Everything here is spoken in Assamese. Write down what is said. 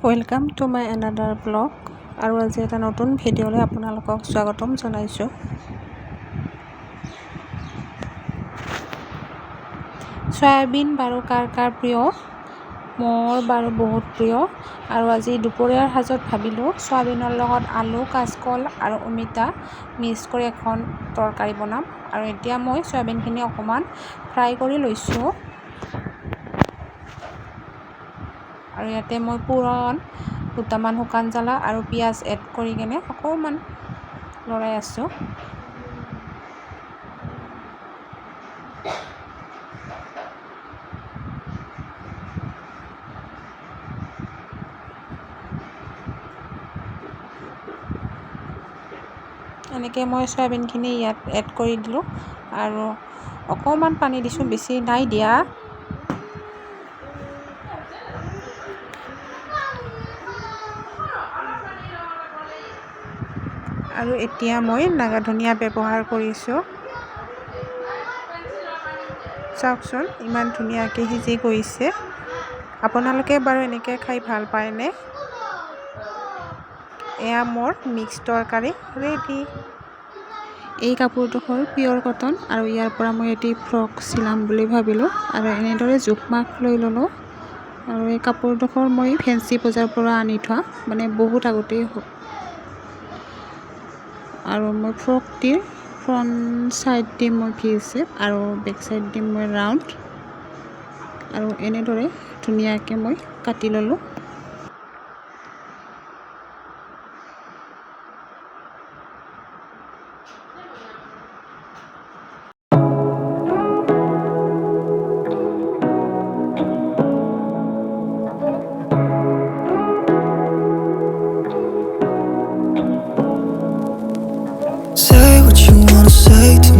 Welcome to my another blog আৰু আজি এটা নতুন ভিডিঅ'লৈ আপোনালোকক স্বাগতম জনাইছোঁ। সয়াবিন বাৰু কাৰ কাৰ প্ৰিয়, মোৰ বাৰু বহুত প্ৰিয়। আৰু আজি দুপৰীয়াৰ সাজত ভাবিলোঁ সয়াবিনৰ লগত আলু, কাচকল আৰু অমিতা মিক্স কৰি এখন তৰকাৰী বনাম। আৰু এতিয়া মই সয়াবিনখিনি অকণমান ফ্ৰাই কৰি লৈছোঁ। আৰু ইয়াতে মই পুৰণ দুটামান শুকান জ্বালা আৰু পিঁয়াজ এড কৰি কেনে অকণমান লৰাই আছোঁ। এনেকৈ মই সয়াবিনখিনি ইয়াত এড কৰি দিলোঁ আৰু অকণমান পানী দিছোঁ, বেছি নাই দিয়া। আৰু এতিয়া মই নাগা ধনিয়া ব্যৱহাৰ কৰিছোঁ। চাওকচোন ইমান ধুনীয়াকৈ সিজি গৈছে। আপোনালোকে বাৰু এনেকৈ খাই ভাল পায়নে? এয়া মোৰ মিক্স তৰকাৰী ৰেডি। এই কাপোৰডোখৰ পিয়ৰ কটন আৰু ইয়াৰ পৰা মই এটি ফ্ৰক চিলাম বুলি ভাবিলোঁ আৰু এনেদৰে জোখ মাখ লৈ ল'লোঁ। আৰু এই কাপোৰডোখৰ মই ফেঞ্চি বজাৰৰ পৰা আনি থোৱা, মানে বহুত আগতেই হ'ল। আৰু মই ফ্ৰকটিৰ ফ্ৰণ্ট ছাইড দিম মই ভি চেপ আৰু বেক ছাইড দিম মই ৰাউণ্ড। আৰু এনেদৰে ধুনীয়াকৈ মই কাটি ল'লোঁ। Say what you wanna say to